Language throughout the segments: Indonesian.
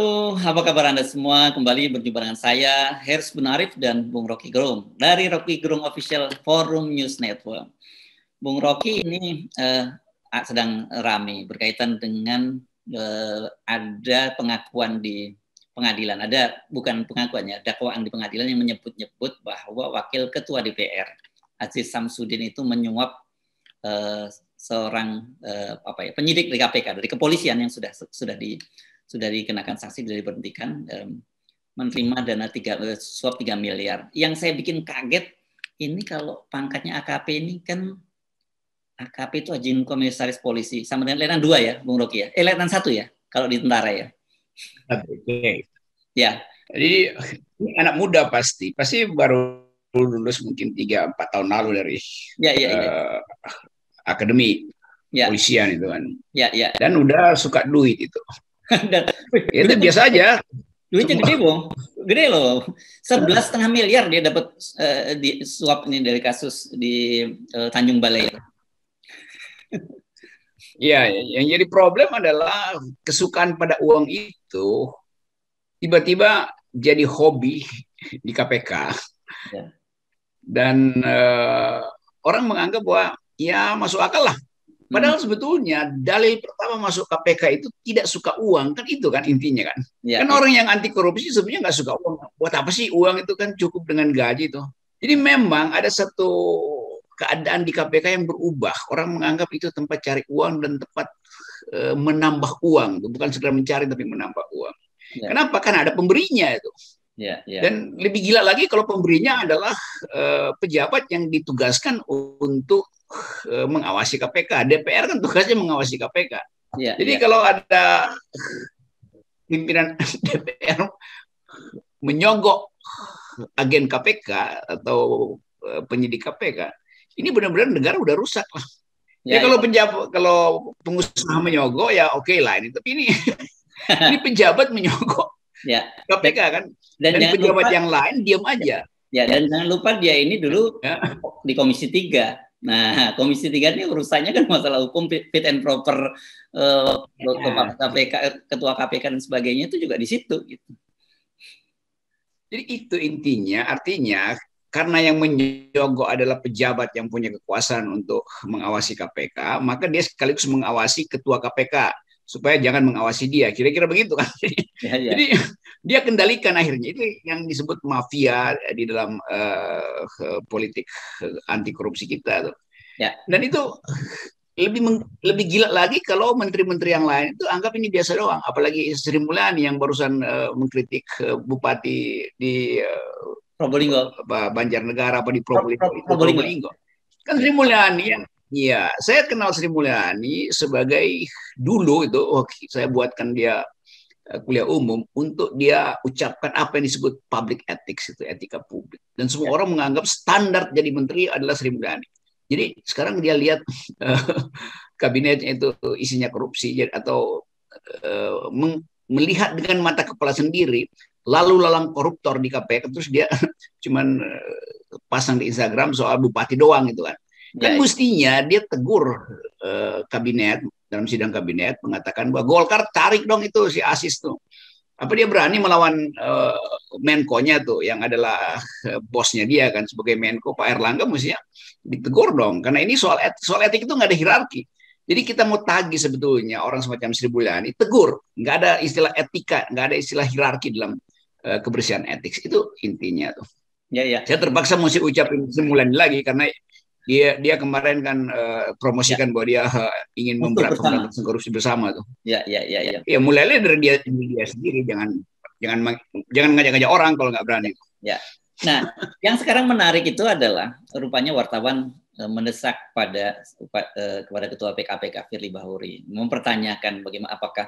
apa kabar Anda semua? Kembali berjumpa dengan saya, Hersbun Arif dan Bung Rocky Gerung dari Rocky Gerung Official Forum News Network. Bung Rocky ini sedang ramai berkaitan dengan ada pengakuan di pengadilan. Ada bukan pengakuannya, dakwaan di pengadilan yang menyebut-nyebut bahwa Wakil Ketua DPR Aziz Samsudin itu menyuap seorang penyidik dari KPK, dari kepolisian yang sudah dikenakan sanksi, sudah diberhentikan, menerima dana suap 3 miliar. Yang saya bikin kaget ini kalau pangkatnya AKP ini kan AKP itu Ajin Komisaris Polisi sama dengan Letnan 2 ya, Bung Rocky ya. Letnan 1 ya kalau di tentara ya. Oke. Ya. Jadi ini anak muda pasti baru lulus mungkin 3-4 tahun lalu dari akademi polisian itu kan. Ya. Dan udah suka duit itu. Itu biasa aja. Duitnya gede, Bung. Gede loh. 11,5 miliar dia dapat di suap ini dari kasus di Tanjung Balai. Ya, yang jadi problem adalah kesukaan pada uang itu tiba-tiba jadi hobi di KPK. Ya. Dan orang menganggap bahwa ya masuk akal lah. Padahal sebetulnya dalil pertama masuk KPK itu tidak suka uang, kan itu kan intinya kan. Kan orang yang anti korupsi sebenarnya nggak suka uang. Buat apa sih uang itu kan cukup dengan gaji tuh. Jadi memang ada satu keadaan di KPK yang berubah. Orang menganggap itu tempat cari uang dan tempat menambah uang, bukan sekedar mencari tapi menambah uang. Kenapa? Karena ada pemberinya itu. Dan lebih gila lagi kalau pemberinya adalah pejabat yang ditugaskan untuk mengawasi KPK. DPR kan tugasnya mengawasi KPK. Jadi kalau ada pimpinan DPR menyogok agen KPK atau penyidik KPK, ini benar-benar negara udah rusak lah. Kalau pengusaha menyogok ya oke lah ini, tapi ini ini pejabat menyogok KPK kan. Dan pejabat yang lain diam aja. Ya, dan jangan lupa dia ini dulu di Komisi 3. Nah, Komisi 3 ini urusannya kan masalah hukum, fit and proper, ketua KPK dan sebagainya itu juga di situ. Gitu. Jadi itu intinya, artinya karena yang menyogok adalah pejabat yang punya kekuasaan untuk mengawasi KPK, maka dia sekaligus mengawasi ketua KPK supaya jangan mengawasi dia. Kira-kira begitu kan. Jadi dia kendalikan akhirnya. Itu yang disebut mafia di dalam politik anti korupsi kita tuh. Dan itu lebih gila lagi kalau menteri-menteri yang lain itu anggap ini biasa doang. Apalagi Sri Mulyani yang barusan mengkritik bupati di Probolinggo, Banjarnegara apa di Probolinggo. Kan Sri Mulyani yang saya kenal Sri Mulyani sebagai dulu itu saya buatkan dia kuliah umum untuk dia ucapkan apa yang disebut public ethics, itu etika publik. Dan semua orang menganggap standar jadi menteri adalah Sri Mulyani. Jadi sekarang dia lihat kabinetnya itu isinya korupsi atau melihat dengan mata kepala sendiri lalu lalang koruptor di KPK, terus dia cuman pasang di Instagram soal bupati doang gitu kan. Kan mestinya dia tegur kabinet dalam sidang kabinet mengatakan bahwa Golkar tarik dong itu si Aziz tuh. Apa dia berani melawan Menko-nya tuh yang adalah bosnya dia kan sebagai Menko, Pak Erlangga, mestinya ditegur dong karena ini soal etik itu nggak ada hierarki. Jadi kita mau tagih sebetulnya orang semacam Sri Mulyani, tegur, nggak ada istilah etika, nggak ada istilah hierarki dalam kebersihan etik, itu intinya tuh. Saya terpaksa mesti ucapin Sri Mulyani lagi karena dia kemarin kan promosikan bahwa dia ingin memberantas korupsi bersama tuh. Ya mulainya dari dia sendiri, jangan ngajak-ngajak orang kalau nggak berani. Nah, yang sekarang menarik itu adalah rupanya wartawan mendesak kepada Ketua KPK Firly Bahuri mempertanyakan bagaimana apakah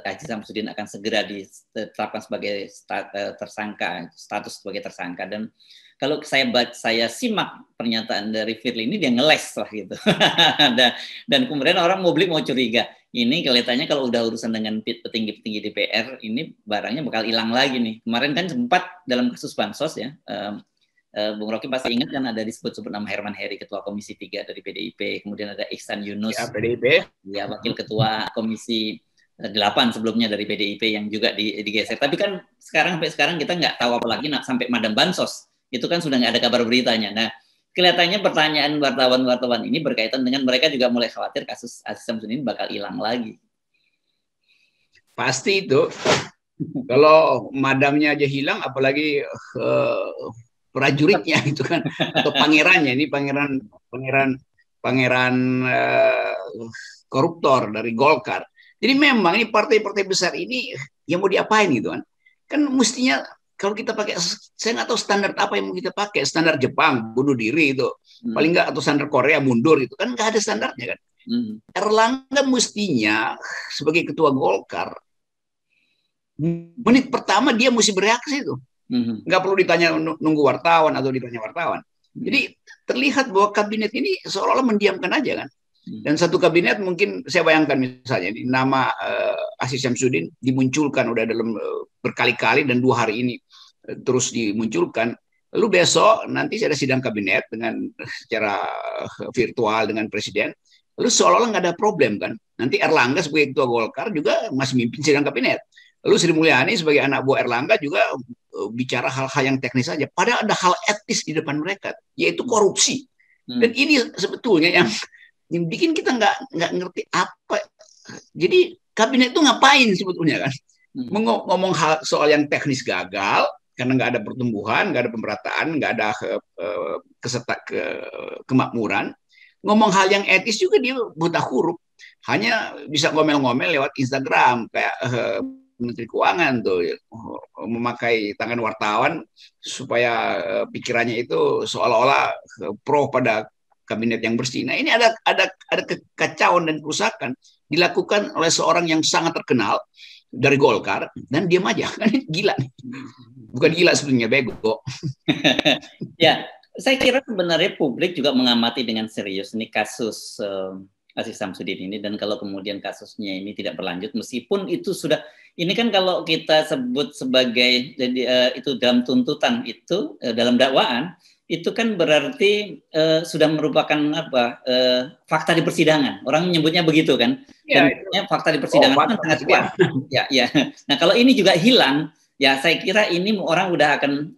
Aziz Samsudin akan segera ditetapkan sebagai tersangka, status sebagai tersangka. Dan kalau saya simak pernyataan dari Firly ini, dia ngeles lah gitu. dan kemudian orang publik mau curiga, ini kelihatannya kalau udah urusan dengan petinggi-petinggi DPR, ini barangnya bakal hilang lagi nih. Kemarin kan sempat dalam kasus Bansos ya, Bung Rocky pasti ingat kan ada disebut-sebut nama Herman Heri, Ketua Komisi 3 dari PDIP, kemudian ada Ihsan Yunus, PDIP, ya, Wakil Ketua Komisi 8 sebelumnya dari PDIP yang juga digeser. Tapi kan sampai sekarang kita nggak tahu, apalagi sampai Madam Bansos. Itu kan sudah nggak ada kabar beritanya. Nah, kelihatannya pertanyaan wartawan-wartawan ini berkaitan dengan mereka juga mulai khawatir kasus Aziz Samsudin bakal hilang lagi. Pasti itu. Kalau madamnya aja hilang, apalagi prajuritnya itu kan, atau pangerannya. Ini pangeran koruptor dari Golkar. Jadi memang ini partai-partai besar ini yang mau diapain gitu kan? Kan mestinya kalau kita pakai, saya nggak tahu standar apa yang mau kita pakai. Standar Jepang bunuh diri itu, paling nggak, atau standar Korea mundur itu kan nggak ada standarnya kan. Erlangga mestinya sebagai ketua Golkar, menit pertama dia mesti bereaksi itu. Nggak perlu ditanya, nunggu wartawan atau ditanya wartawan. Jadi terlihat bahwa kabinet ini seolah-olah mendiamkan aja kan. Dan satu kabinet mungkin saya bayangkan misalnya nama Aziz Samsudin dimunculkan udah dalam berkali-kali dan 2 hari ini terus dimunculkan. Lalu besok nanti ada sidang kabinet dengan secara virtual dengan presiden. Lalu seolah-olah nggak ada problem kan. Nanti Erlangga sebagai ketua Golkar juga masih mimpin sidang kabinet. Lalu Sri Mulyani sebagai anak buah Erlangga juga bicara hal-hal yang teknis saja. Padahal ada hal etis di depan mereka, yaitu korupsi. Dan ini sebetulnya yang bikin kita nggak ngerti apa. Jadi kabinet itu ngapain sebetulnya kan? Ngomong hal soal yang teknis gagal karena nggak ada pertumbuhan, nggak ada pemerataan, nggak ada kemakmuran. Ngomong hal yang etis juga dia buta huruf. Hanya bisa ngomel-ngomel lewat Instagram kayak Menteri Keuangan tuh memakai tangan wartawan supaya pikirannya itu seolah-olah pro pada kabinet yang bersih. Nah, ini ada kekacauan dan kerusakan dilakukan oleh seorang yang sangat terkenal dari Golkar dan diam aja. Kan gila. Bukan gila sebenarnya, bego. Ya, saya kira sebenarnya publik juga mengamati dengan serius ini kasus Aziz Samsudin ini, dan kalau kemudian kasusnya ini tidak berlanjut, meskipun itu sudah, ini kan kalau kita sebut sebagai itu dalam tuntutan itu dalam dakwaan itu kan berarti sudah merupakan fakta di persidangan. Orang menyebutnya begitu kan. Dan fakta di persidangan kan sangat kuat. Ya. Nah, kalau ini juga hilang, ya saya kira ini orang udah akan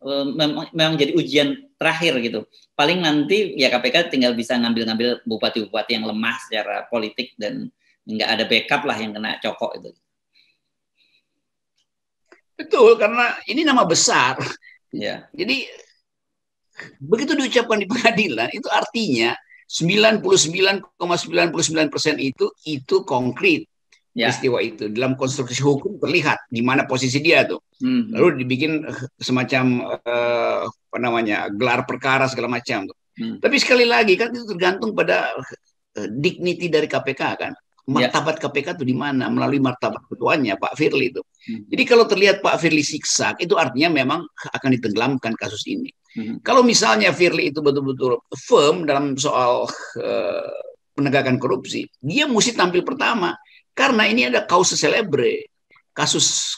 memang jadi ujian terakhir gitu. Paling nanti ya KPK tinggal bisa ngambil-ngambil bupati-bupati yang lemah secara politik dan nggak ada backup lah yang kena cokok itu. Betul, karena ini nama besar. Ya. Jadi begitu diucapkan di pengadilan, itu artinya 99,99% itu konkret. Peristiwa itu dalam konstruksi hukum terlihat di mana posisi dia tuh. Lalu dibikin semacam gelar perkara segala macam tuh. Tapi sekali lagi kan itu tergantung pada dignity dari KPK kan. Martabat KPK itu di mana, melalui martabat ketuanya Pak Firly itu. Jadi kalau terlihat Pak Firly siksak, itu artinya memang akan ditenggelamkan kasus ini. Kalau misalnya Firly itu betul-betul firm dalam soal penegakan korupsi, dia mesti tampil pertama. Karena ini ada causa celebre, kasus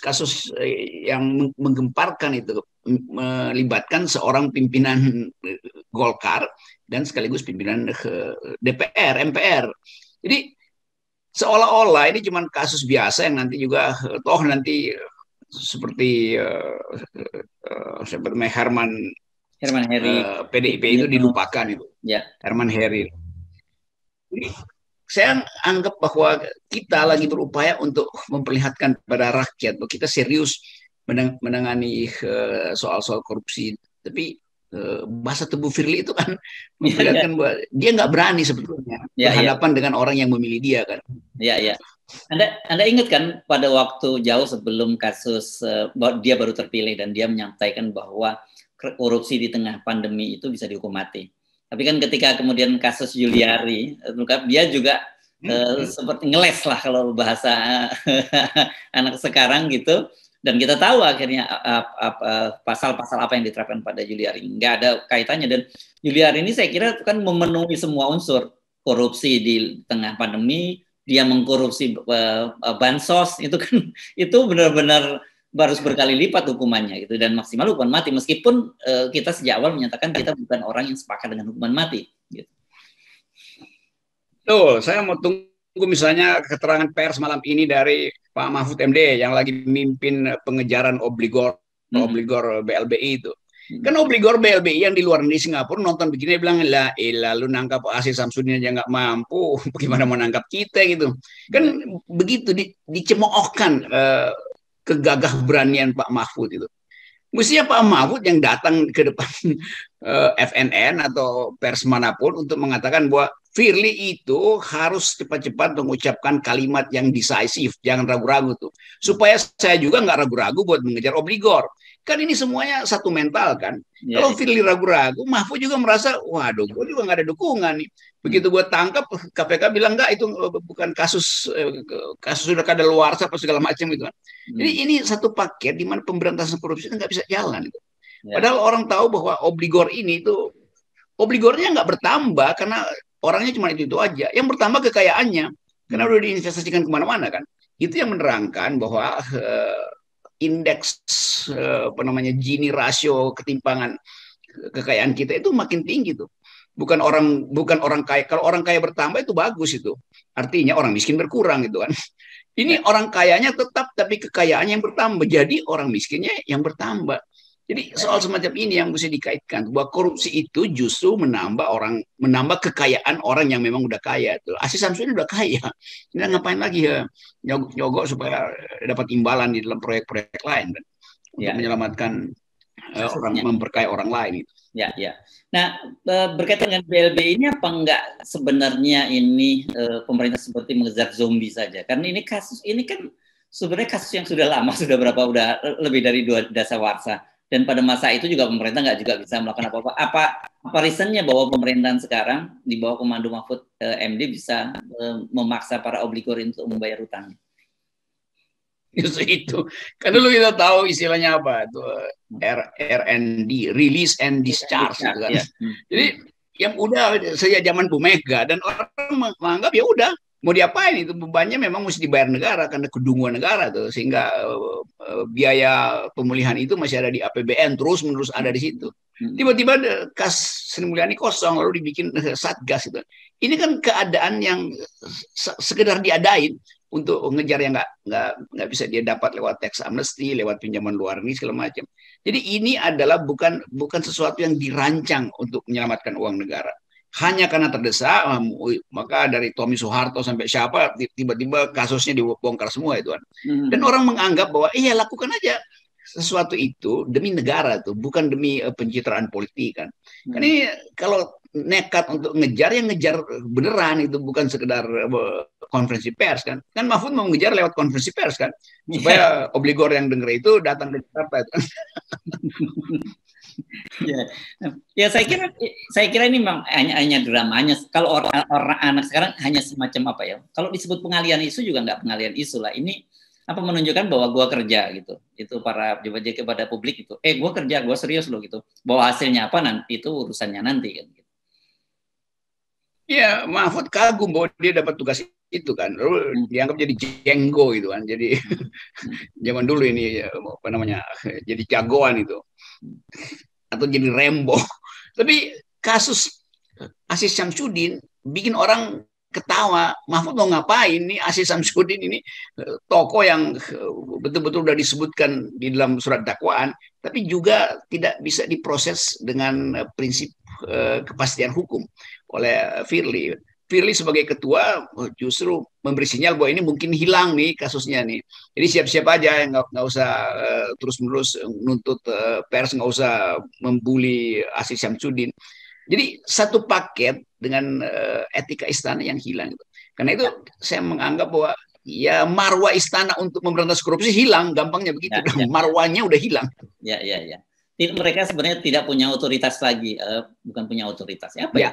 yang menggemparkan itu, melibatkan seorang pimpinan Golkar dan sekaligus pimpinan DPR, MPR. Jadi seolah-olah ini cuma kasus biasa yang nanti juga toh nanti seperti Herman Heri PDIP itu dilupakan itu. Herman Heri. Jadi saya anggap bahwa kita lagi berupaya untuk memperlihatkan kepada rakyat bahwa kita serius menangani soal-soal korupsi. Tapi bahasa tubuh Firly itu kan memperlihatkan bahwa dia nggak berani sebetulnya berhadapan dengan orang yang memilih dia kan. Iya. Anda ingat kan pada waktu jauh sebelum kasus dia baru terpilih dan dia menyampaikan bahwa korupsi di tengah pandemi itu bisa dihukum mati. Tapi kan ketika kemudian kasus Juliari, dia juga seperti ngeles lah kalau bahasa anak sekarang gitu. Dan kita tahu akhirnya pasal-pasal apa yang diterapkan pada Juliari. Nggak ada kaitannya. Dan Juliari ini saya kira kan memenuhi semua unsur. Korupsi di tengah pandemi, dia mengkorupsi bansos, itu kan itu benar-benar harus berkali lipat hukumannya gitu, dan maksimal hukuman mati, meskipun kita sejak awal menyatakan kita bukan orang yang sepakat dengan hukuman mati gitu. Tuh, saya mau tunggu misalnya keterangan pers malam ini dari Pak Mahfud MD yang lagi mimpin pengejaran obligor BLBI itu. Kan obligor BLBI yang di luar di Singapura nonton begini bilang, lah lu nangkap Aziz Samsudin aja nggak mampu, bagaimana mau nangkap kita gitu. Kan begitu dicemoohkan kegagah beranian Pak Mahfud itu. Mestinya Pak Mahfud yang datang ke depan FNN atau pers manapun untuk mengatakan bahwa Firly itu harus cepat-cepat mengucapkan kalimat yang decisive, jangan ragu-ragu tuh. Supaya saya juga nggak ragu-ragu buat mengejar obligor. Kan ini semuanya satu mental kan. Ya, kalau Firly ragu-ragu, Mahfud juga merasa, waduh, gue juga nggak ada dukungan nih. Begitu gue tangkap, KPK bilang nggak, itu bukan kasus sudah kadaluarsa apa segala macam gitu kan. Jadi ini satu paket di mana pemberantasan korupsi itu nggak bisa jalan. Gitu. Ya. Padahal orang tahu bahwa obligor ini itu obligornya nggak bertambah karena orangnya cuma itu aja. Yang bertambah kekayaannya karena udah diinvestasikan kemana-mana kan. Itu yang menerangkan bahwa indeks Gini rasio ketimpangan kekayaan kita itu makin tinggi tuh. Bukan orang kaya. Kalau orang kaya bertambah itu bagus itu. Artinya orang miskin berkurang gitu kan. Ini orang kayanya tetap tapi kekayaannya yang bertambah. Jadi orang miskinnya yang bertambah. Jadi soal semacam ini yang mesti dikaitkan bahwa korupsi itu justru menambah kekayaan orang yang memang udah kaya. Aziz Samsudin udah kaya. Dia ngapain lagi ya nyogok supaya dapat imbalan di dalam proyek-proyek lain kan? Untuk menyelamatkan orang, memperkaya orang lain. Ya, ya. Nah, berkaitan dengan BLBI ini apa enggak sebenarnya ini pemerintah seperti mengejar zombie saja? Karena ini kasus ini kan sebenarnya kasus yang sudah lama, sudah lebih dari 2 dasawarsa. Dan pada masa itu juga pemerintah nggak juga bisa melakukan apa-apa. Apa reasonnya bahwa pemerintahan sekarang di bawah komando Mahfud MD bisa memaksa para obligor untuk membayar utangnya? Justru itu. Kan dulu kita tahu istilahnya apa itu RND, release and discharge gitu kan. Ya. Jadi yang udah sejak zaman Bu Mega dan orang menganggap ya udah mau diapain itu bebannya memang mesti dibayar negara karena kedunguan negara tuh sehingga biaya pemulihan itu masih ada di APBN terus menerus ada di situ. Tiba-tiba kas Sri Mulyani kosong lalu dibikin satgas itu. Ini kan keadaan yang sekedar diadain untuk ngejar yang nggak bisa dia dapat lewat tax amnesty, lewat pinjaman luar negeri segala macam. Jadi ini adalah bukan sesuatu yang dirancang untuk menyelamatkan uang negara. Hanya karena terdesak, maka dari Tommy Soeharto sampai siapa tiba-tiba kasusnya dibongkar semua itu kan. Dan orang menganggap bahwa iya lakukan aja sesuatu itu demi negara tuh, bukan demi pencitraan politik kan. Kan ini kalau nekat untuk ngejar yang ngejar beneran itu bukan sekedar konferensi pers kan. Kan Mahfud mau ngejar lewat konferensi pers kan. Supaya obligor yang denger itu datang ke Jakarta. Ya saya kira ini memang hanya dramanya. Kalau orang anak sekarang hanya semacam apa ya? Kalau disebut pengalian isu juga nggak pengalian isu lah. Ini apa menunjukkan bahwa gua kerja gitu. Itu para pejabat kepada publik itu. Gua kerja, gua serius loh gitu. Bahwa hasilnya apa nanti itu urusannya nanti kan. Gitu. Ya Mahfud kagum bahwa dia dapat tugas itu kan. Lalu dianggap jadi jenggo gitu kan. Jadi zaman dulu ini apa namanya? Jadi jagoan itu. Atau jadi Rembo. Tapi kasus Aziz Samsudin bikin orang ketawa. Mahfud mau ngapain nih? Aziz Samsudin ini tokoh yang betul-betul sudah disebutkan di dalam surat dakwaan, tapi juga tidak bisa diproses dengan prinsip kepastian hukum oleh Firly. Firly sebagai ketua justru memberi sinyal bahwa ini mungkin hilang nih kasusnya nih. Jadi siap-siap aja, nggak usah terus-menerus nuntut pers, nggak usah membuli Aziz Samsudin. Jadi satu paket dengan etika istana yang hilang. Karena itu saya menganggap bahwa ya marwah istana untuk memberantas korupsi hilang, gampangnya begitu. Marwahnya udah hilang. Ya. Mereka sebenarnya tidak punya otoritas lagi, bukan punya otoritas. Apa ya?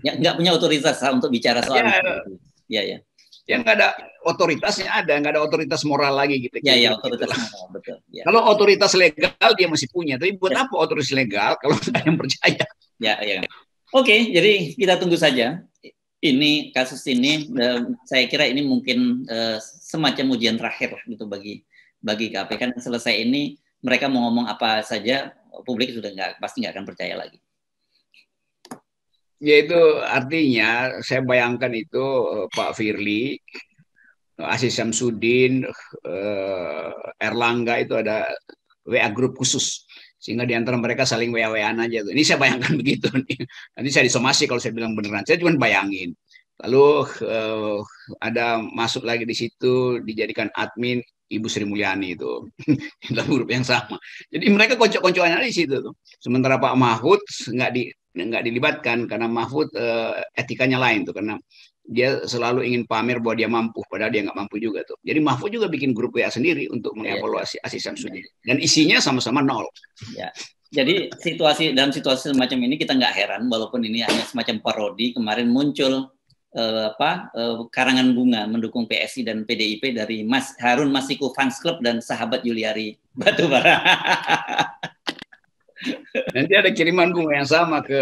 Nggak punya otoritas untuk bicara soal itu. Ya. Yang nggak ada otoritasnya nggak ada otoritas moral lagi gitu. Ya, otoritas moral, betul. Ya. Kalau otoritas legal dia masih punya, tapi buat apa otoritas legal kalau nggak ada yang percaya? Ya. Oke, jadi kita tunggu saja. Ini kasus ini, saya kira ini mungkin semacam ujian terakhir gitu bagi KPK. Selesai ini mereka mau ngomong apa saja, publik sudah pasti nggak akan percaya lagi. Yaitu artinya saya bayangkan itu Pak Firly, Aziz Syamsuddin, Erlangga itu ada WA grup khusus sehingga di antara mereka saling WA-WAan aja tuh. Ini saya bayangkan begitu nih. Nanti saya disomasi kalau saya bilang beneran. Saya cuma bayangin. Lalu ada masuk lagi di situ dijadikan admin Ibu Sri Mulyani itu dalam grup yang sama. Jadi mereka kocok-kocokannya di situ tuh. Sementara Pak Mahfud nggak dilibatkan karena Mahfud etikanya lain tuh, karena dia selalu ingin pamer bahwa dia mampu padahal dia nggak mampu juga tuh. Jadi Mahfud juga bikin grup WA sendiri untuk mengevaluasi Aziz Syamsuddin dan isinya sama-sama nol. Ya. Jadi dalam situasi semacam ini kita nggak heran walaupun ini hanya semacam parodi. Kemarin muncul karangan bunga mendukung PSI dan PDIP dari Mas Harun Masiku Fans Club dan sahabat Juliari Batubara. Nanti ada kiriman bunga yang sama ke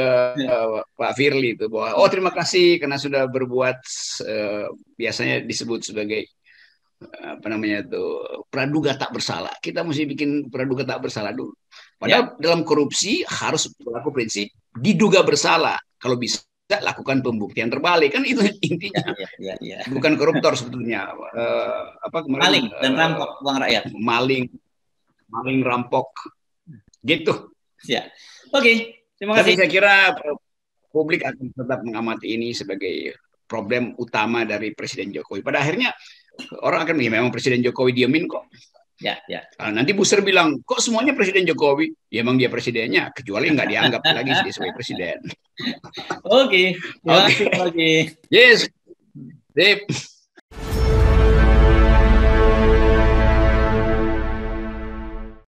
Pak Firly itu bahwa terima kasih karena sudah berbuat biasanya disebut sebagai apa namanya itu praduga tak bersalah. Kita mesti bikin praduga tak bersalah dulu. Padahal dalam korupsi harus berlaku prinsip diduga bersalah. Kalau bisa lakukan pembuktian terbalik, kan itu intinya. Bukan koruptor sebetulnya. Maling dan rampok uang rakyat. Maling rampok gitu. Ya. Oke, terima kasih. Tapi saya kira publik akan tetap mengamati ini sebagai problem utama dari Presiden Jokowi. Pada akhirnya orang akan bilang memang Presiden Jokowi diemin kok. Ya. Nanti Busir bilang kok semuanya Presiden Jokowi. Ya emang dia presidennya, kecuali nggak dianggap lagi sebagai presiden. Oke. Terima kasih. Yes. Sip.